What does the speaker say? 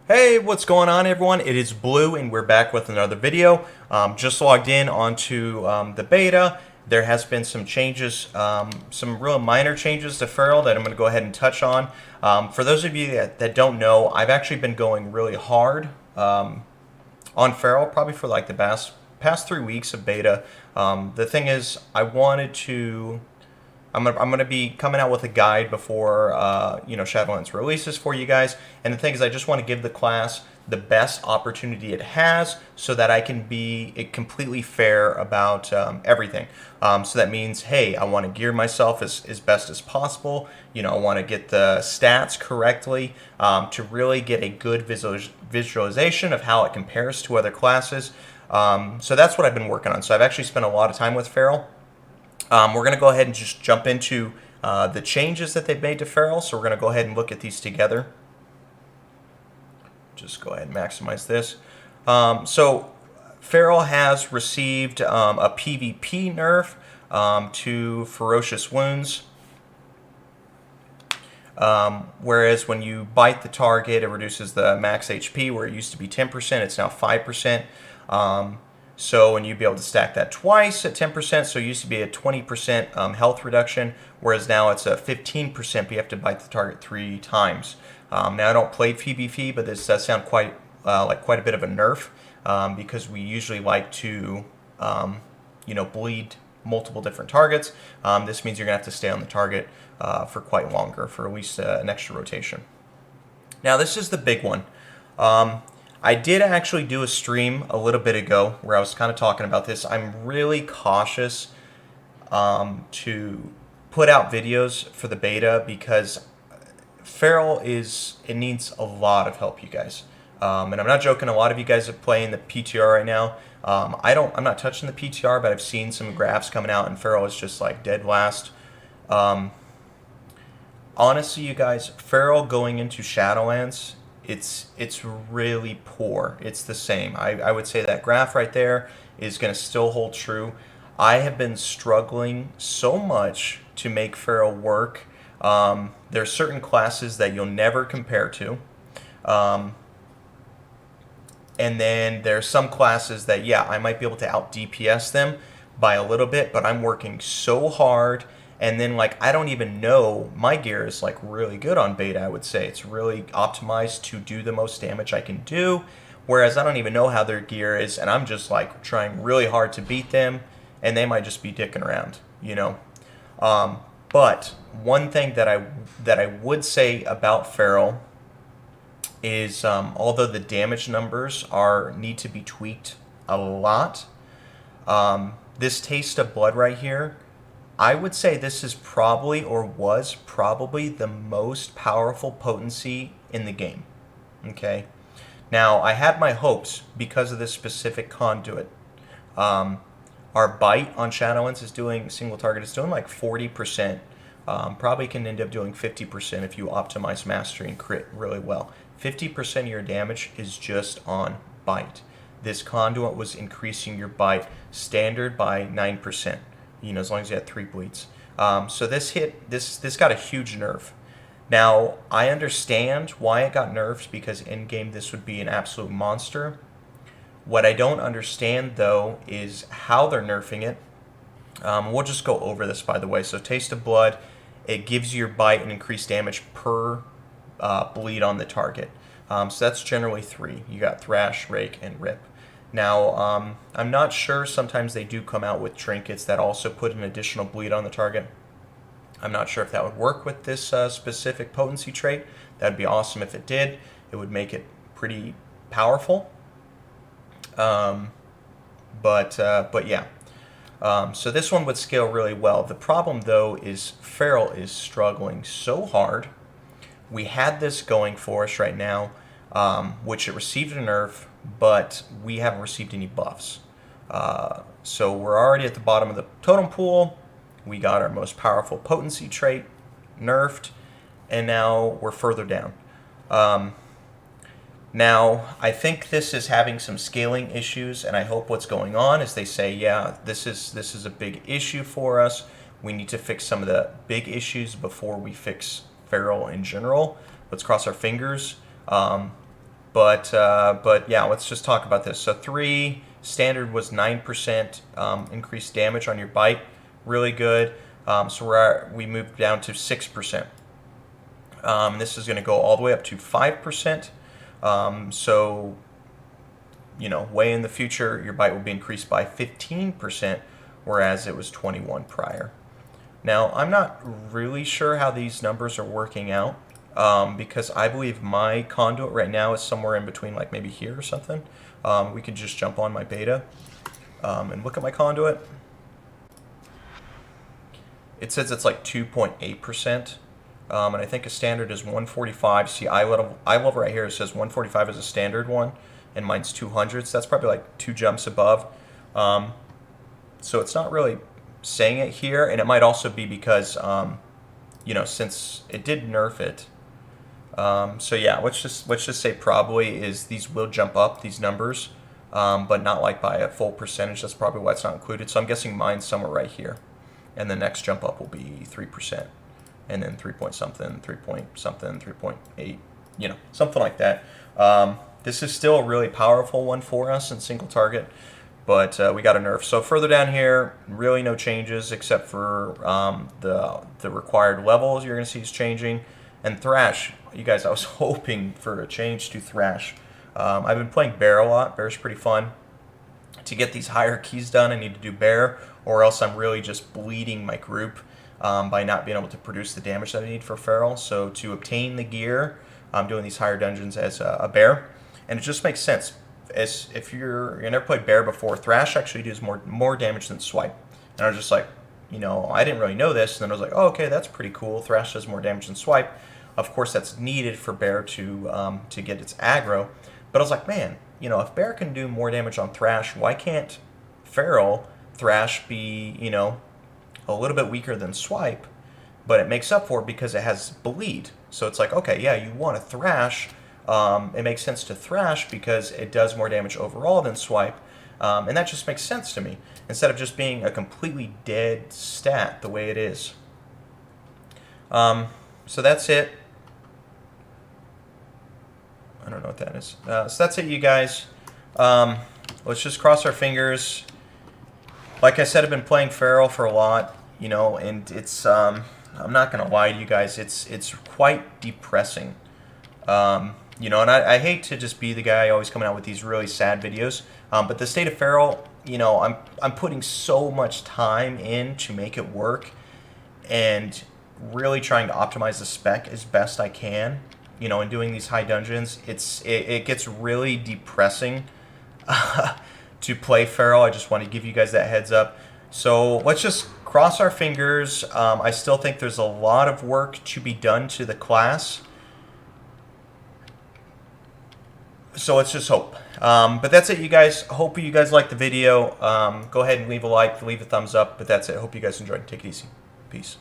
Hey, what's going on, everyone? It is Blue, and we're back with another video. Just logged in onto the beta. There has been some changes, some real minor changes to Feral that I'm going to go ahead and touch on. For those of you that don't know, I've actually been going really hard on Feral, probably for like the past 3 weeks of beta. The thing is, I'm gonna be coming out with a guide before Shadowlands releases for you guys. And the thing is, I just want to give the class the best opportunity it has, so that I can be completely fair about everything. So that means, hey, I want to gear myself as best as possible. I want to get the stats correctly to really get a good visualization of how it compares to other classes. So that's what I've been working on. So I've actually spent a lot of time with Feral. We're going to go ahead and just jump into the changes that they've made to Feral. So we're going to go ahead and look at these together. Just go ahead and maximize this. So Feral has received a PvP nerf to Ferocious Wounds. Whereas when you bite the target, it reduces the max HP, where it used to be 10%, it's now 5%. So, and you'd be able to stack that twice at 10%. So it used to be a 20% health reduction, whereas now it's a 15%, but you have to bite the target 3 times. Now, I don't play PvP, but this does sound quite a bit of a nerf, because we usually like to, bleed multiple different targets. This means you're going to have to stay on the target for quite longer, for at least an extra rotation. Now, this is the big one. I did actually do a stream a little bit ago where I was kind of talking about this. I'm really cautious to put out videos for the beta, because Feral it needs a lot of help, you guys. And I'm not joking. A lot of you guys are playing the PTR right now. I'm not touching the PTR, but I've seen some graphs coming out, and Feral is just like dead last. Honestly, you guys, Feral going into Shadowlands, it's really poor. It's the same. I would say that graph right there is going to still hold true. I have been struggling so much to make Feral work. There are certain classes that you'll never compare to. And then there are some classes that, yeah, I might be able to out DPS them by a little bit, but I'm working so hard. And then, like, I don't even know, my gear is like really good on beta, I would say. It's really optimized to do the most damage I can do. Whereas I don't even know how their gear is, and I'm just like trying really hard to beat them, and they might just be dicking around, But one thing that I would say about Feral is, although the damage numbers need to be tweaked a lot, this Taste of Blood right here, I would say this is probably, or was probably, the most powerful potency in the game. Okay? Now, I had my hopes because of this specific conduit. Our bite on Shadowlands single target is doing like 40%. Probably can end up doing 50% if you optimize mastery and crit really well. 50% of your damage is just on bite. This conduit was increasing your bite standard by 9%. As long as you had 3 bleeds. So this got a huge nerf. Now, I understand why it got nerfed, because in-game this would be an absolute monster. What I don't understand, though, is how they're nerfing it. We'll just go over this, by the way. So Taste of Blood, it gives your bite an increased damage per bleed on the target. So that's generally 3. You got Thrash, Rake, and Rip. Now, I'm not sure. Sometimes they do come out with trinkets that also put an additional bleed on the target. I'm not sure if that would work with this specific potency trait. That'd be awesome if it did. It would make it pretty powerful. But yeah. So this one would scale really well. The problem, though, is Feral is struggling so hard. We had this going for us right now, which it received a nerf, but we haven't received any buffs. So we're already at the bottom of the totem pool. We got our most powerful potency trait nerfed, and now we're further down. Now, I think this is having some scaling issues, and I hope what's going on is they say, yeah, this is a big issue for us. We need to fix some of the big issues before we fix Feral in general. Let's cross our fingers. But yeah, let's just talk about this. So 3 standard was 9% increased damage on your bite, really good. So we moved down to 6%. This is going to go all the way up to 5%. So, you know, way in the future, your bite will be increased by 15%, whereas it was 21 prior. Now, I'm not really sure how these numbers are working out, because I believe my conduit right now is somewhere in between, like maybe here or something. We could just jump on my beta and look at my conduit. It says it's like 2.8%. And I think a standard is 145. See, eye level right here, it says 145 is a standard one, and mine's 200, so that's probably like 2 jumps above. So it's not really saying it here, and it might also be because, you know, since it did nerf it. So yeah, let's just say probably is these will jump up, these numbers, but not like by a full percentage. That's probably why it's not included. So I'm guessing mine's somewhere right here, and the next jump up will be 3%. And then 3 point something, 3 point something, 3.8, you know, something like that. This is still a really powerful one for us in single target, but we got a nerf. So further down here, really no changes except for the required levels you're going to see is changing. And Thrash, you guys, I was hoping for a change to Thrash. I've been playing Bear a lot. Bear's pretty fun. To get these higher keys done, I need to do Bear, or else I'm really just bleeding my group. By not being able to produce the damage that I need for Feral. So to obtain the gear, I'm doing these higher dungeons as a Bear, and it just makes sense. As if you never played Bear before, Thrash actually does more damage than Swipe. And I was just like, you know, I didn't really know this, and then I was like, oh, okay, that's pretty cool. Thrash does more damage than Swipe. Of course, that's needed for Bear to get its aggro. But I was like, man, you know, if Bear can do more damage on Thrash, why can't Feral Thrash be, you know, a little bit weaker than Swipe, but it makes up for it because it has Bleed. So it's like, okay, yeah, you want to Thrash. It makes sense to Thrash because it does more damage overall than Swipe, and that just makes sense to me, instead of just being a completely dead stat the way it is. So that's it. I don't know what that is. So that's it, you guys. Let's just cross our fingers. Like I said, I've been playing Feral for a lot, you know, and it's, I'm not going to lie to you guys, it's quite depressing. You know, and I hate to just be the guy always coming out with these really sad videos, but the state of Feral, you know, I'm putting so much time in to make it work, and really trying to optimize the spec as best I can, you know, and doing these high dungeons. It gets really depressing to play Feral. I just want to give you guys that heads up. So let's just cross our fingers. I still think there's a lot of work to be done to the class. So let's just hope. But that's it, you guys. Hope you guys liked the video. Go ahead and leave a like, leave a thumbs up. But that's it. Hope you guys enjoyed. Take it easy. Peace.